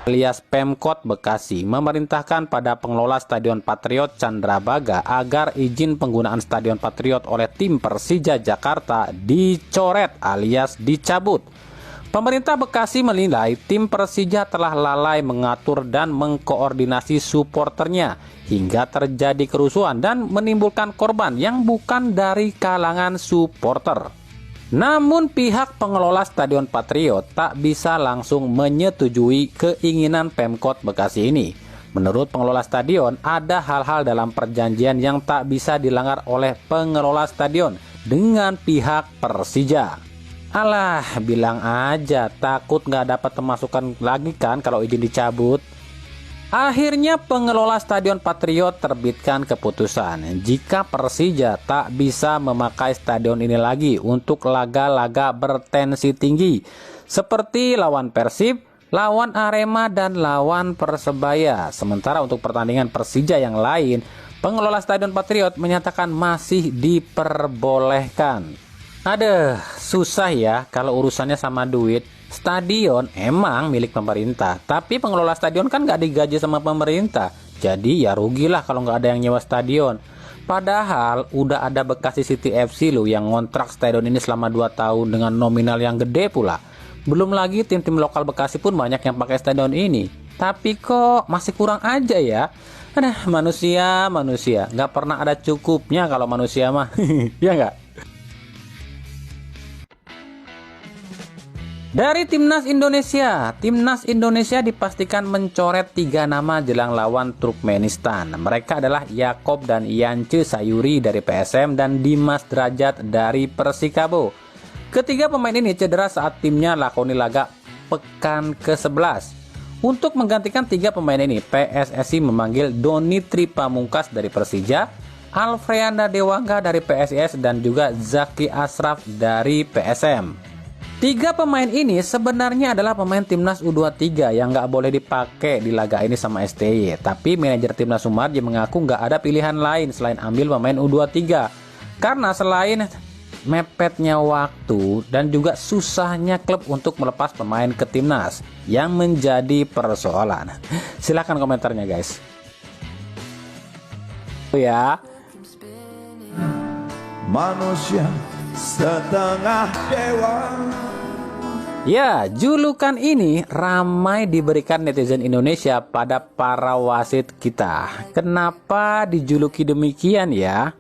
alias Pemkot Bekasi memerintahkan pada pengelola Stadion Patriot Candrabaga agar izin penggunaan Stadion Patriot oleh tim Persija Jakarta dicoret alias dicabut. Pemerintah Bekasi menilai tim Persija telah lalai mengatur dan mengkoordinasi supporternya hingga terjadi kerusuhan dan menimbulkan korban yang bukan dari kalangan supporter. Namun pihak pengelola Stadion Patriot tak bisa langsung menyetujui keinginan Pemkot Bekasi ini. Menurut pengelola stadion, ada hal-hal dalam perjanjian yang tak bisa dilanggar oleh pengelola stadion dengan pihak Persija. Alah, bilang aja, takut nggak dapat pemasukan lagi kan kalau izin dicabut. Akhirnya pengelola Stadion Patriot terbitkan keputusan jika Persija tak bisa memakai stadion ini lagi untuk laga-laga bertensi tinggi seperti lawan Persib, lawan Arema, dan lawan Persebaya. Sementara untuk pertandingan Persija yang lain, pengelola Stadion Patriot menyatakan masih diperbolehkan. Aduh, susah ya kalau urusannya sama duit. Stadion emang milik pemerintah, tapi pengelola stadion kan nggak digaji sama pemerintah. Jadi ya rugilah kalau nggak ada yang nyewa stadion. Padahal udah ada Bekasi City FC loh yang ngontrak stadion ini selama 2 tahun dengan nominal yang gede pula. Belum lagi tim-tim lokal Bekasi pun banyak yang pakai stadion ini. Tapi kok masih kurang aja ya. Aduh, manusia nggak pernah ada cukupnya kalau manusia mah. Ya nggak? Dari Timnas Indonesia dipastikan mencoret 3 nama jelang lawan Turkmenistan. Mereka adalah Yakob dan Yance Sayuri dari PSM dan Dimas Derajat dari Persikabo. Ketiga pemain ini cedera saat timnya lakoni laga pekan ke-11. Untuk menggantikan 3 pemain ini, PSSI memanggil Doni Tripamungkas dari Persija, Alfreanda Dewangga dari PSIS, dan juga Zaki Ashraf dari PSM. 3 pemain ini sebenarnya adalah pemain Timnas U23 yang nggak boleh dipakai di laga ini sama STY. Tapi manajer Timnas Sumarji mengaku nggak ada pilihan lain selain ambil pemain U23. Karena selain mepetnya waktu dan juga susahnya klub untuk melepas pemain ke Timnas yang menjadi persoalan. Silahkan komentarnya guys. Ya. Manusia setengah dewa. Ya, julukan ini ramai diberikan netizen Indonesia pada para wasit kita. Kenapa dijuluki demikian ya?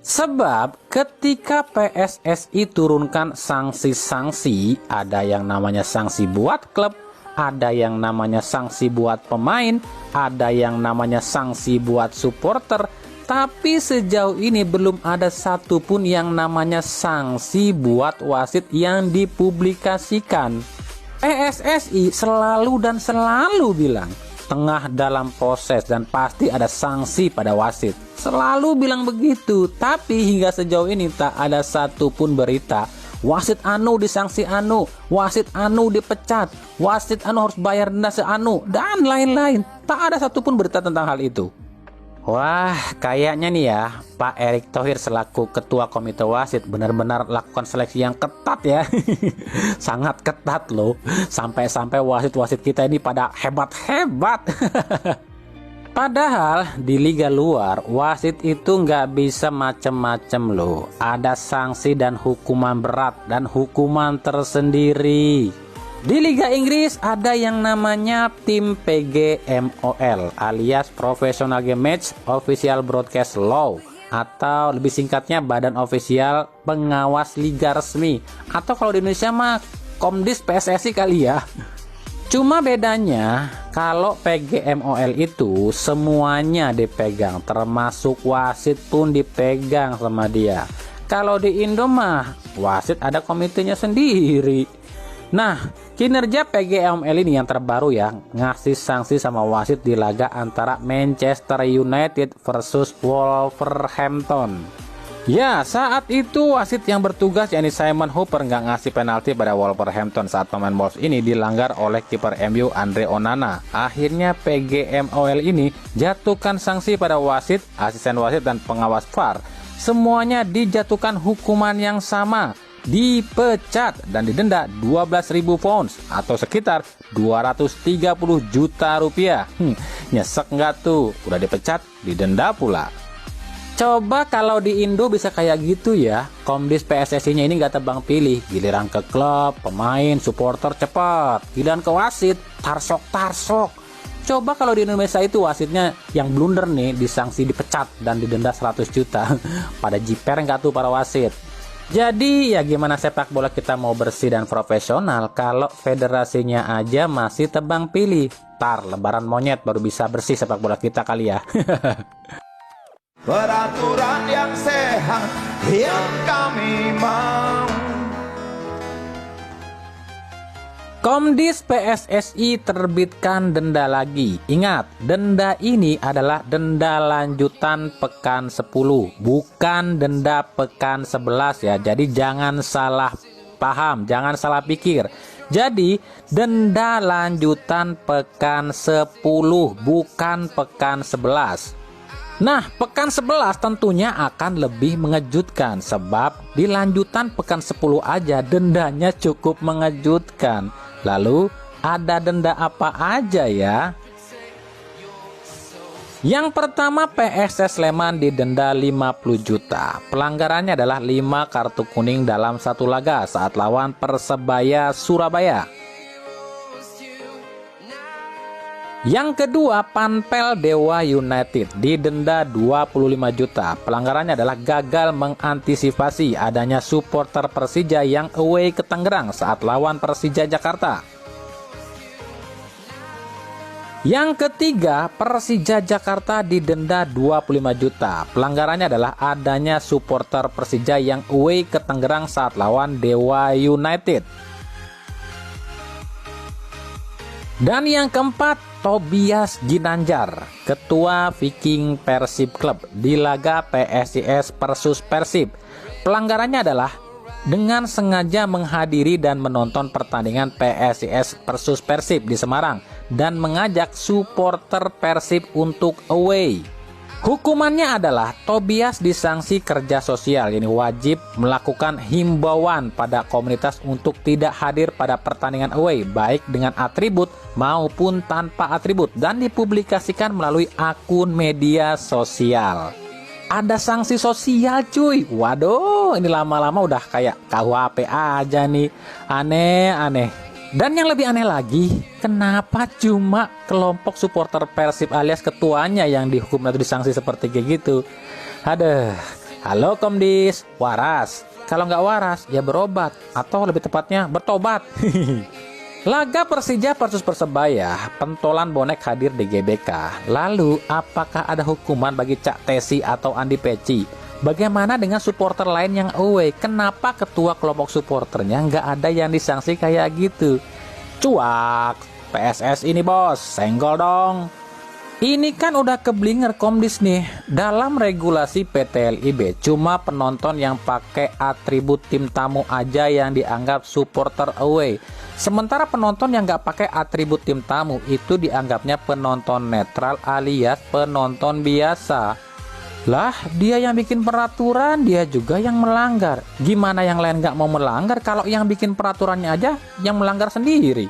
Sebab ketika PSSI turunkan sanksi-sanksi, ada yang namanya sanksi buat klub, ada yang namanya sanksi buat pemain, ada yang namanya sanksi buat supporter. Tapi sejauh ini belum ada satupun yang namanya sanksi buat wasit yang dipublikasikan. PSSI selalu bilang tengah dalam proses dan pasti ada sanksi pada wasit. Selalu bilang begitu, tapi hingga sejauh ini tak ada satupun berita wasit anu disanksi anu, wasit anu dipecat, wasit anu harus bayar denda seanu, dan lain-lain. Tak ada satupun berita tentang hal itu. Wah, kayaknya nih ya, Pak Erick Thohir selaku Ketua Komite Wasit benar-benar lakukan seleksi yang ketat ya. Sangat ketat loh. Sampai-sampai wasit-wasit kita ini pada hebat-hebat. Padahal di liga luar, wasit itu nggak bisa macem-macem loh. Ada sanksi dan hukuman berat dan hukuman tersendiri. Di Liga Inggris ada yang namanya tim PGMOL alias Professional Game Match Official Broadcast Law, atau lebih singkatnya Badan Ofisial Pengawas Liga Resmi, atau kalau di Indonesia mah Komdis PSSI kali ya. Cuma bedanya kalau PGMOL itu semuanya dipegang, termasuk wasit pun dipegang sama dia. Kalau di Indo mah wasit ada komitenya sendiri. Nah, kinerja PGMOL ini yang terbaru ya, ngasih sanksi sama wasit di laga antara Manchester United versus Wolverhampton. Ya, saat itu wasit yang bertugas yakni Simon Hooper nggak ngasih penalti pada Wolverhampton saat pemain Wolves ini dilanggar oleh kiper MU Andre Onana. Akhirnya PGMOL ini jatuhkan sanksi pada wasit, asisten wasit, dan pengawas VAR. Semuanya dijatuhkan hukuman yang sama. dipecat dan didenda 12.000 pounds atau sekitar 230 juta rupiah. Nyesek nggak tuh? Udah dipecat, didenda pula. Coba kalau di Indo bisa kayak gitu ya. Komdis PSSI-nya ini nggak tebang pilih. Giliran ke klub, pemain, supporter cepat. Giliran ke wasit, tarsok-tarsok. Coba kalau di Indonesia itu wasitnya yang blunder nih disanksi dipecat dan didenda 100 juta. Pada jiper nggak tuh para wasit? Jadi ya gimana sepak bola kita mau bersih dan profesional kalau federasinya aja masih tebang pilih. Tar lebaran monyet baru bisa bersih sepak bola kita kali ya. Peraturan yang sehat yang kami mau. Komdis PSSI terbitkan denda lagi. Ingat, denda ini adalah denda lanjutan pekan 10, bukan denda pekan 11 ya. Jadi jangan salah paham, jangan salah pikir. Jadi denda lanjutan pekan 10, bukan pekan 11. Nah, pekan 11 tentunya akan lebih mengejutkan sebab di lanjutan pekan 10 aja dendanya cukup mengejutkan. Lalu ada denda apa aja ya? Yang pertama, PSS Sleman didenda 50 juta. Pelanggarannya adalah 5 kartu kuning dalam satu laga saat lawan Persebaya Surabaya. Yang kedua, Panpel Dewa United didenda 25 juta. Pelanggarannya adalah gagal mengantisipasi adanya supporter Persija yang away ke Tangerang saat lawan Persija Jakarta. Yang ketiga, Persija Jakarta didenda 25 juta. Pelanggarannya adalah adanya supporter Persija yang away ke Tangerang saat lawan Dewa United. Dan yang keempat, Tobias Ginanjar, Ketua Viking Persib Club di laga PSIS versus Persib. Pelanggarannya adalah dengan sengaja menghadiri dan menonton pertandingan PSIS versus Persib di Semarang dan mengajak supporter Persib untuk away. Hukumannya adalah Tobias disanksi kerja sosial, ini wajib melakukan himbauan pada komunitas untuk tidak hadir pada pertandingan away baik dengan atribut maupun tanpa atribut dan dipublikasikan melalui akun media sosial. Ada sanksi sosial cuy. Waduh, ini lama-lama udah kayak KUHP aja nih. Aneh-aneh. Dan yang lebih aneh lagi, kenapa cuma kelompok supporter Persib alias ketuanya yang dihukum atau disanksi seperti kayak gitu? Aduh, halo Komdis, waras. Kalau nggak waras, ya berobat. Atau lebih tepatnya, bertobat. Laga Persija versus Persebaya, pentolan bonek hadir di GBK. Lalu, apakah ada hukuman bagi Cak Tesi atau Andi Peci? Bagaimana dengan supporter lain yang away? Kenapa ketua kelompok supporternya nggak ada yang disanksi kayak gitu? Cuak, PSS ini bos, senggol dong. Ini kan udah keblinger Komdis nih. Dalam regulasi PT LIB, cuma penonton yang pakai atribut tim tamu aja yang dianggap supporter away. Sementara penonton yang nggak pakai atribut tim tamu itu dianggapnya penonton netral alias penonton biasa. Lah, dia yang bikin peraturan, dia juga yang melanggar. Gimana yang lain nggak mau melanggar kalau yang bikin peraturannya aja yang melanggar sendiri?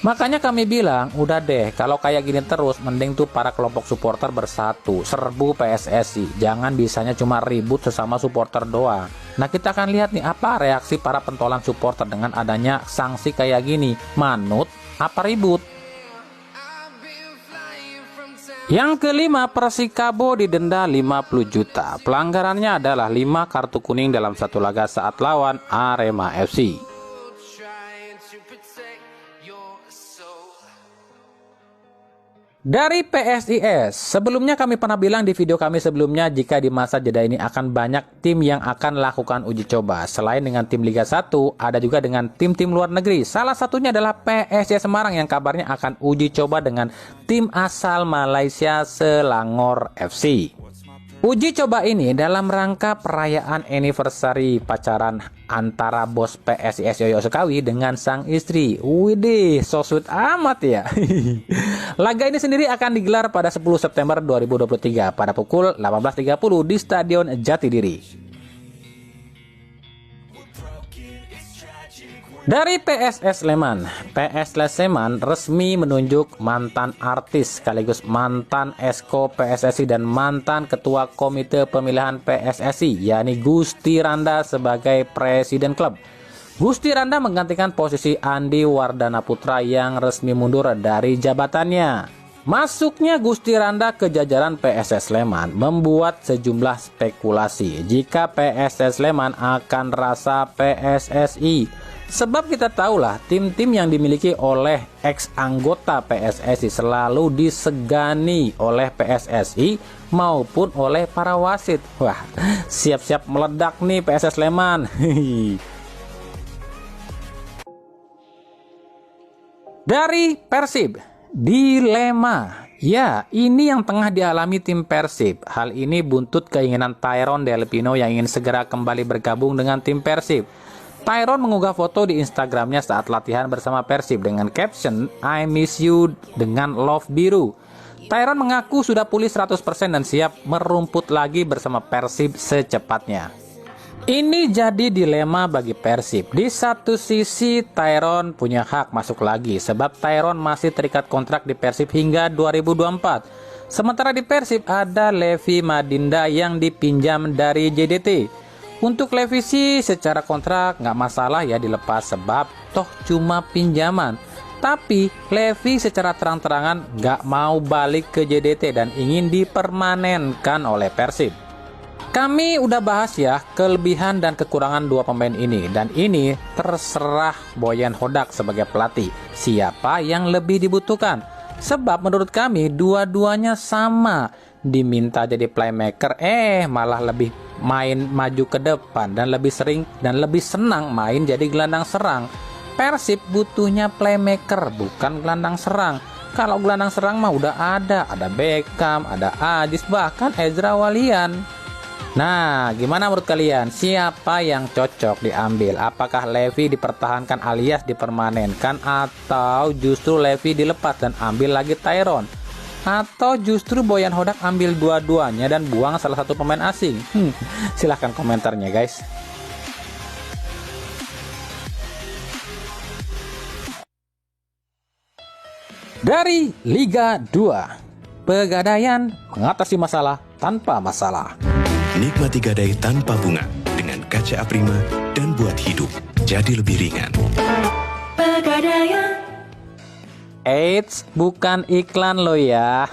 Makanya kami bilang, udah deh, kalau kayak gini terus, mending tuh para kelompok supporter bersatu, serbu PSSI. Jangan bisanya cuma ribut sesama supporter doang. Nah, kita akan lihat nih apa reaksi para pentolan supporter dengan adanya sanksi kayak gini. Manut apa ribut? Yang kelima, Persikabo didenda 50 juta. Pelanggarannya adalah 5 kartu kuning dalam satu laga saat lawan Arema FC. Dari PSIS, sebelumnya kami pernah bilang di video kami sebelumnya jika di masa jeda ini akan banyak tim yang akan lakukan uji coba. Selain dengan tim Liga 1, ada juga dengan tim-tim luar negeri. Salah satunya adalah PSIS Semarang yang kabarnya akan uji coba dengan tim asal Malaysia Selangor FC. Uji coba ini dalam rangka perayaan anniversary pacaran antara bos PSIS Yoyo Sukawi dengan sang istri. Widih, so sweet amat ya. Laga ini sendiri akan digelar pada 10 September 2023 pada pukul 18.30 di Stadion Jatidiri. Dari PSS Sleman, PSS Sleman resmi menunjuk mantan artis sekaligus mantan Esko PSSI dan mantan Ketua Komite Pemilihan PSSI, yakni Gusti Randa sebagai Presiden klub. Gusti Randa menggantikan posisi Andi Wardana Putra yang resmi mundur dari jabatannya. Masuknya Gusti Randa ke jajaran PSS Sleman membuat sejumlah spekulasi jika PSS Sleman akan rasa PSSI. Sebab kita tahulah tim-tim yang dimiliki oleh ex-anggota PSSI selalu disegani oleh PSSI maupun oleh para wasit. Wah, siap-siap meledak nih PSS Sleman. Dari Persib, dilema. Ya, ini yang tengah dialami tim Persib. Hal ini buntut keinginan Tyrone Del Pino yang ingin segera kembali bergabung dengan tim Persib. Tyrone mengunggah foto di Instagramnya saat latihan bersama Persib dengan caption "I miss you" dengan love biru. Tyrone mengaku sudah pulih 100% dan siap merumput lagi bersama Persib secepatnya. Ini jadi dilema bagi Persib. Di satu sisi Tyrone punya hak masuk lagi sebab Tyrone masih terikat kontrak di Persib hingga 2024. Sementara di Persib ada Levi Madinda yang dipinjam dari JDT. Untuk Levi sih secara kontrak nggak masalah ya dilepas sebab toh cuma pinjaman. Tapi Levi secara terang-terangan nggak mau balik ke JDT dan ingin dipermanenkan oleh Persib. Kami udah bahas ya kelebihan dan kekurangan dua pemain ini dan ini terserah Boyan Hodak sebagai pelatih siapa yang lebih dibutuhkan. Sebab menurut kami dua-duanya sama, diminta jadi playmaker malah lebih main maju ke depan dan lebih sering dan lebih senang main jadi gelandang serang. Persib butuhnya playmaker bukan gelandang serang. Kalau gelandang serang mah udah ada Beckham, ada Ajis, bahkan Ezra Walian. Nah, gimana menurut kalian? Siapa yang cocok diambil? Apakah Levi dipertahankan alias dipermanenkan atau justru Levi dilepas dan ambil lagi Tyrone? Atau justru Boyan Hodak ambil dua-duanya dan buang salah satu pemain asing? Silahkan komentarnya guys. Dari Liga 2, Pegadaian mengatasi masalah tanpa masalah. Nikmati gadai tanpa bunga dengan KCA Prima dan buat hidup jadi lebih ringan. Pegadaian. Eits, bukan iklan lo ya.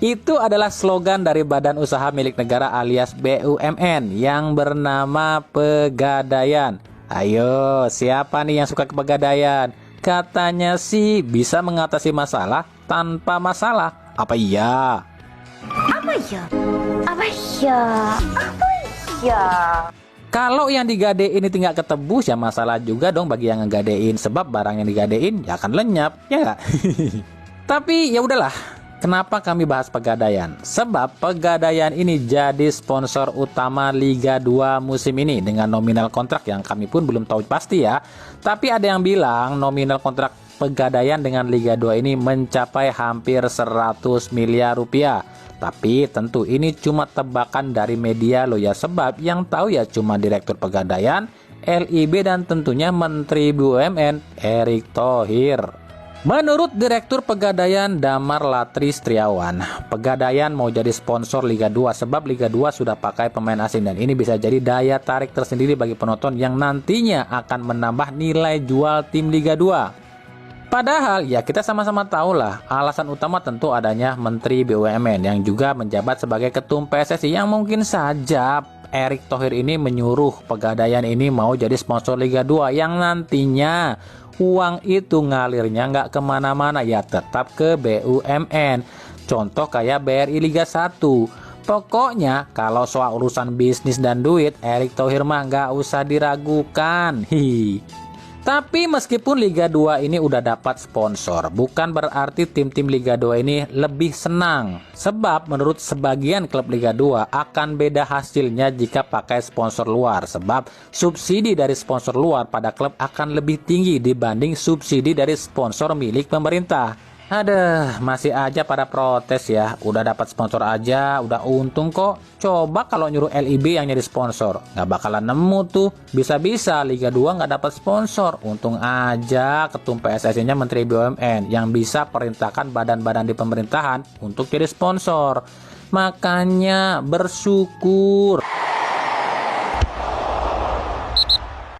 Itu adalah slogan dari Badan Usaha Milik Negara alias BUMN yang bernama Pegadaian. Ayo, siapa nih yang suka ke Pegadaian? Katanya sih bisa mengatasi masalah tanpa masalah. Apa iya? Apa ya? Apa ya? Apa ya? Kalau yang digadein ini tinggal ketebus ya masalah juga dong bagi yang ngegadein sebab barang yang digadein ya akan lenyap, ya nggak? Tapi ya udahlah. Kenapa kami bahas Pegadaian? Sebab Pegadaian ini jadi sponsor utama Liga 2 musim ini dengan nominal kontrak yang kami pun belum tahu pasti ya. Tapi ada yang bilang nominal kontrak Pegadaian dengan Liga 2 ini mencapai hampir 100 miliar rupiah. Tapi tentu ini cuma tebakan dari media loh ya, sebab yang tahu ya cuma Direktur Pegadaian, LIB dan tentunya Menteri BUMN Erick Thohir. Menurut Direktur Pegadaian Damar Latri Setiawan, Pegadaian mau jadi sponsor Liga 2 sebab Liga 2 sudah pakai pemain asing dan ini bisa jadi daya tarik tersendiri bagi penonton yang nantinya akan menambah nilai jual tim Liga 2. Padahal ya kita sama-sama tahu lah alasan utama tentu adanya Menteri BUMN yang juga menjabat sebagai Ketum PSSI yang mungkin saja Erick Thohir ini menyuruh Pegadaian ini mau jadi sponsor Liga 2 yang nantinya uang itu ngalirnya nggak kemana-mana ya tetap ke BUMN. Contoh kayak BRI Liga 1. Pokoknya kalau soal urusan bisnis dan duit Erick Thohir mah nggak usah diragukan. Tapi meskipun Liga 2 ini udah dapat sponsor, bukan berarti tim-tim Liga 2 ini lebih senang. Sebab menurut sebagian klub Liga 2 akan beda hasilnya jika pakai sponsor luar. Sebab subsidi dari sponsor luar pada klub akan lebih tinggi dibanding subsidi dari sponsor milik pemerintah. Aduh, masih aja pada protes ya. Udah dapat sponsor aja, udah untung kok. Coba kalau nyuruh LIB yang nyari sponsor, nggak bakalan nemu tuh. Bisa-bisa Liga 2 nggak dapat sponsor. Untung aja ketum PSSI-nya Menteri BUMN yang bisa perintahkan badan-badan di pemerintahan untuk jadi sponsor. Makanya bersyukur.